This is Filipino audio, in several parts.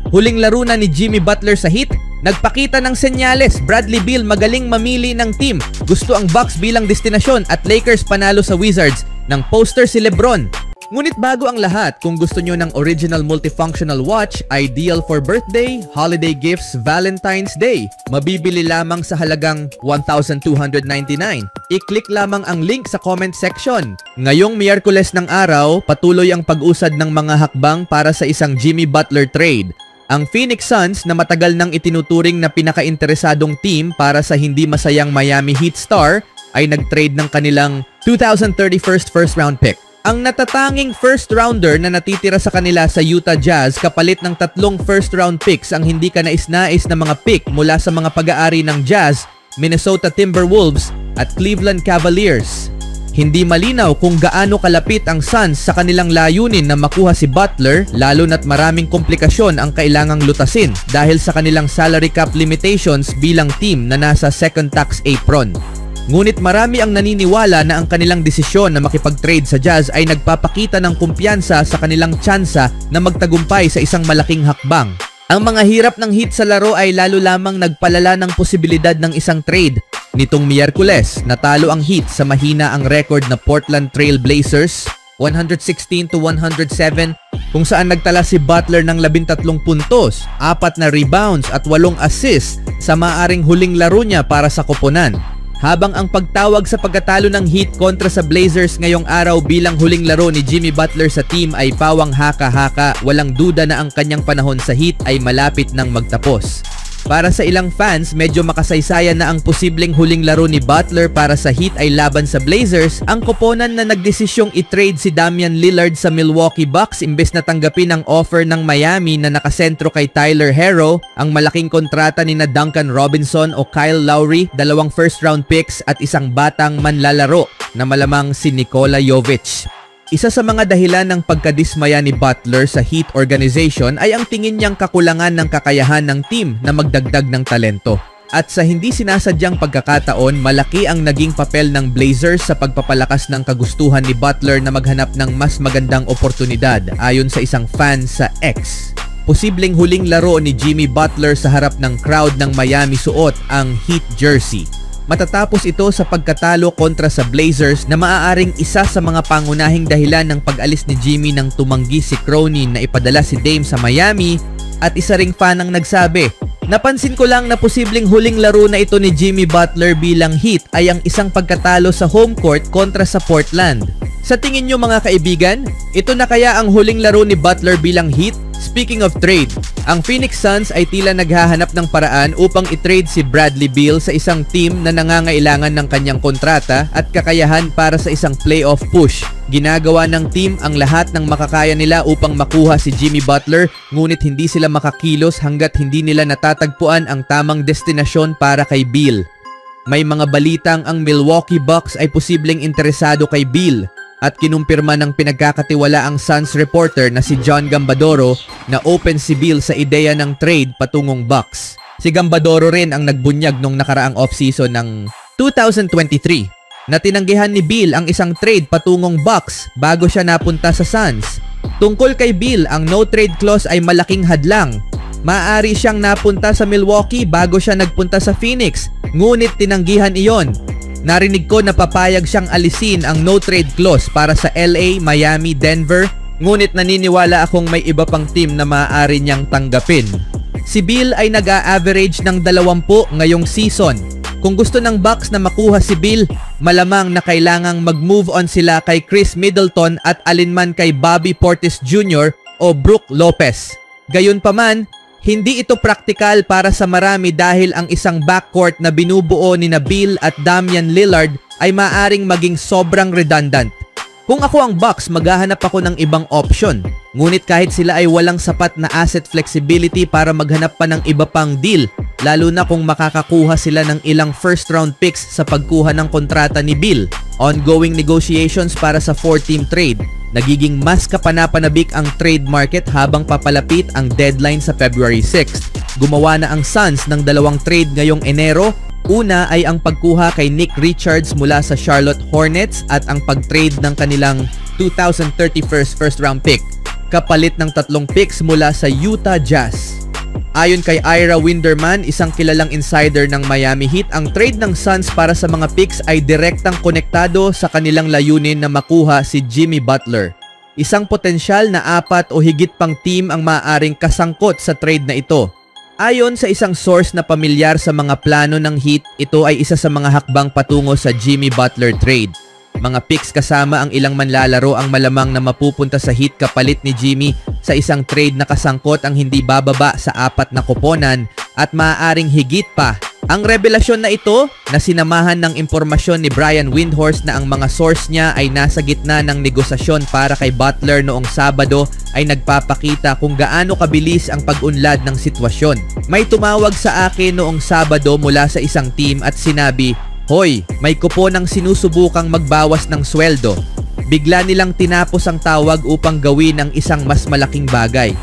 Huling laro na ni Jimmy Butler sa Heat, nagpakita ng senyales. Bradley Beal magaling mamili ng team. Gusto ang Bucks bilang destinasyon at Lakers panalo sa Wizards ng poster si LeBron. Ngunit bago ang lahat, kung gusto nyo ng original multifunctional watch, ideal for birthday, holiday gifts, Valentine's Day, mabibili lamang sa halagang $1,299. I-click lamang ang link sa comment section. Ngayong Miyerkules ng araw, patuloy ang pag-usad ng mga hakbang para sa isang Jimmy Butler trade. Ang Phoenix Suns na matagal nang itinuturing na pinaka-interesadong team para sa hindi masayang Miami Heat star ay nag-trade ng kanilang 2031 first round pick. Ang natatanging first rounder na natitira sa kanila sa Utah Jazz kapalit ng 3 first round picks ang hindi kanais-nais na mga pick mula sa mga pag-aari ng Jazz, Minnesota Timberwolves at Cleveland Cavaliers. Hindi malinaw kung gaano kalapit ang Suns sa kanilang layunin na makuha si Butler, lalo na't maraming komplikasyon ang kailangang lutasin dahil sa kanilang salary cap limitations bilang team na nasa second tax apron. Ngunit marami ang naniniwala na ang kanilang desisyon na makipag-trade sa Jazz ay nagpapakita ng kumpiyansa sa kanilang tsansa na magtagumpay sa isang malaking hakbang. Ang mga hirap ng Heat sa laro ay lalo lamang nagpalala ng posibilidad ng isang trade. Nitong Miyerkules, natalo ang Heat sa mahina ang record na Portland Trail Blazers 116-107 kung saan nagtala si Butler ng 13 puntos, 4 na rebounds at 8 assists sa maaring huling laro niya para sa koponan. Habang ang pagtawag sa pagkatalo ng Heat kontra sa Blazers ngayong araw bilang huling laro ni Jimmy Butler sa team ay pawang haka-haka, walang duda na ang kanyang panahon sa Heat ay malapit nang magtapos. Para sa ilang fans, medyo makasaysayan na ang posibleng huling laro ni Butler para sa Heat ay laban sa Blazers, ang koponan na nagdesisyong i-trade si Damian Lillard sa Milwaukee Bucks imbes na tanggapin ang offer ng Miami na nakasentro kay Tyler Herro, ang malaking kontrata ni na Duncan Robinson o Kyle Lowry, 2 first round picks at isang batang manlalaro na malamang si Nikola Jovic. Isa sa mga dahilan ng pagkadismaya ni Butler sa Heat organization ay ang tingin niyang kakulangan ng kakayahan ng team na magdagdag ng talento. At sa hindi sinasadyang pagkakataon, malaki ang naging papel ng Blazers sa pagpapalakas ng kagustuhan ni Butler na maghanap ng mas magandang oportunidad ayon sa isang fan sa X. Posibleng huling laro ni Jimmy Butler sa harap ng crowd ng Miami suot ang Heat jersey. Matatapos ito sa pagkatalo kontra sa Blazers na maaaring isa sa mga pangunahing dahilan ng pag-alis ni Jimmy nang tumanggi si Cronin na ipadala si Dame sa Miami, at isa ring fan ang nagsabi, "Napansin ko lang na posibleng huling laro na ito ni Jimmy Butler bilang Heat ay ang isang pagkatalo sa home court kontra sa Portland." Sa tingin nyo mga kaibigan, ito na kaya ang huling laro ni Butler bilang Heat? Speaking of trade, ang Phoenix Suns ay tila naghahanap ng paraan upang i-trade si Bradley Beal sa isang team na nangangailangan ng kanyang kontrata at kakayahan para sa isang playoff push. Ginagawa ng team ang lahat ng makakaya nila upang makuha si Jimmy Butler, ngunit hindi sila makakilos hanggat hindi nila natatagpuan ang tamang destinasyon para kay Beal. May mga balitang ang Milwaukee Bucks ay posibleng interesado kay Beal, at kinumpirma ng pinagkakatiwalaang Suns reporter na si John Gambadoro na open si Beal sa ideya ng trade patungong Bucks. Si Gambadoro rin ang nagbunyag nung nakaraang offseason ng 2023 na tinanggihan ni Beal ang isang trade patungong Bucks bago siya napunta sa Suns. Tungkol kay Beal, ang no trade clause ay malaking hadlang. Maaari siyang napunta sa Milwaukee bago siya nagpunta sa Phoenix, ngunit tinanggihan iyon. Narinig ko na papayag siyang alisin ang no-trade clause para sa LA, Miami, Denver, ngunit naniniwala akong may iba pang team na maaari niyang tanggapin. Si Beal ay nag-a-average ng 20 ngayong season. Kung gusto ng Bucks na makuha si Beal, malamang na kailangang mag-move on sila kay Chris Middleton at alinman kay Bobby Portis Jr. o Brook Lopez. Gayunpaman, hindi ito praktikal para sa marami dahil ang isang backcourt na binubuo ni Beal at Damian Lillard ay maaring maging sobrang redundant. Kung ako ang Bucks, maghahanap ako ng ibang option. Ngunit kahit sila ay walang sapat na asset flexibility para maghanap pa ng iba pang deal, lalo na kung makakakuha sila ng ilang first round picks sa pagkuha ng kontrata ni Beal. Ongoing negotiations para sa 4-team trade. Nagiging mas kapanapanabik ang trade market habang papalapit ang deadline sa February 6. Gumawa na ang Suns ng 2 trade ngayong Enero. Una ay ang pagkuha kay Nick Richards mula sa Charlotte Hornets at ang pag-trade ng kanilang 2031 first round pick, kapalit ng 3 picks mula sa Utah Jazz. Ayon kay Ira Winderman, isang kilalang insider ng Miami Heat, ang trade ng Suns para sa mga picks ay direktang konektado sa kanilang layunin na makuha si Jimmy Butler. Isang potensyal na 4 o higit pang team ang maaaring kasangkot sa trade na ito. Ayon sa isang source na pamilyar sa mga plano ng Heat, ito ay isa sa mga hakbang patungo sa Jimmy Butler trade. Mga picks kasama ang ilang manlalaro ang malamang na mapupunta sa Heat kapalit ni Jimmy sa isang trade na kasangkot ang hindi bababa sa 4 na kuponan at maaaring higit pa. Ang revelasyon na ito na sinamahan ng impormasyon ni Brian Windhorst na ang mga source niya ay nasa gitna ng negosasyon para kay Butler noong Sabado ay nagpapakita kung gaano kabilis ang pag-unlad ng sitwasyon. May tumawag sa akin noong Sabado mula sa isang team at sinabi, "Hoy, may kuponang sinusubukang magbawas ng sweldo." Bigla nilang tinapos ang tawag upang gawin ang isang mas malaking bagay.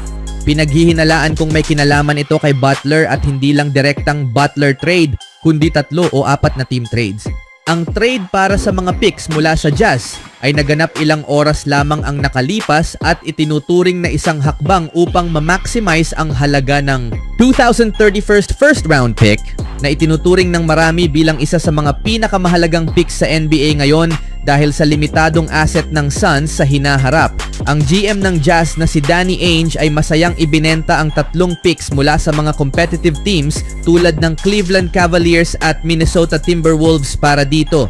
Pinaghihinalaan kung may kinalaman ito kay Butler at hindi lang direktang Butler trade, kundi 3 o 4 na team trades. Ang trade para sa mga picks mula sa Jazz ay naganap ilang oras lamang ang nakalipas at itinuturing na isang hakbang upang ma-maximize ang halaga ng 2031st first round pick na itinuturing ng marami bilang isa sa mga pinakamahalagang picks sa NBA ngayon dahil sa limitadong asset ng Suns sa hinaharap. Ang GM ng Jazz na si Danny Ainge ay masayang ibinenta ang 3 picks mula sa mga competitive teams tulad ng Cleveland Cavaliers at Minnesota Timberwolves para dito.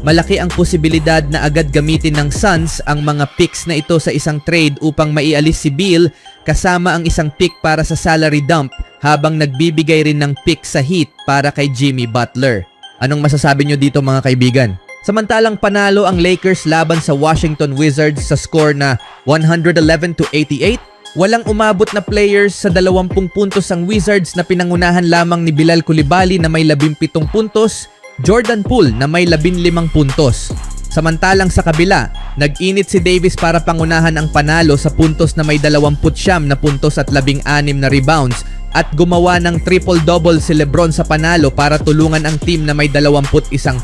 Malaki ang posibilidad na agad gamitin ng Suns ang mga picks na ito sa isang trade upang maialis si Beal kasama ang isang pick para sa salary dump habang nagbibigay rin ng pick sa Heat para kay Jimmy Butler. Anong masasabi nyo dito mga kaibigan? Samantalang panalo ang Lakers laban sa Washington Wizards sa score na 111-88, walang umabot na players sa 20 puntos ang Wizards na pinangunahan lamang ni Bilal Coulibaly na may 17 puntos, Jordan Poole na may 15 puntos. Samantalang sa kabila, nag-init si Davis para pangunahan ang panalo sa puntos na may 29 na puntos at 16 na rebounds at gumawa ng triple-double si LeBron sa panalo para tulungan ang team na may 21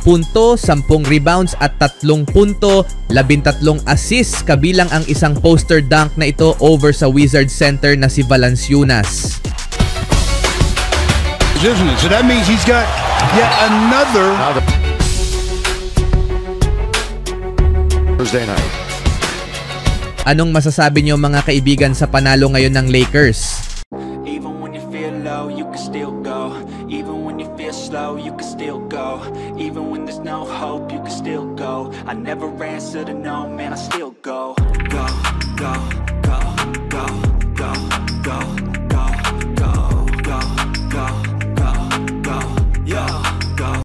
punto, 10 rebounds at 3 punto, 13 assists kabilang ang isang poster dunk na ito over sa Wizards center na si Valanciunas. Isn't it? So that means he's got yet another Thursday night. Anong masasabi niyo mga kaibigan sa panalo ngayon ng Lakers? Even when you feel low, you can still go. Even when you feel slow, you can still go. Even when there's no hope, you can still go. I never answer to no, man, I still go. Go, go,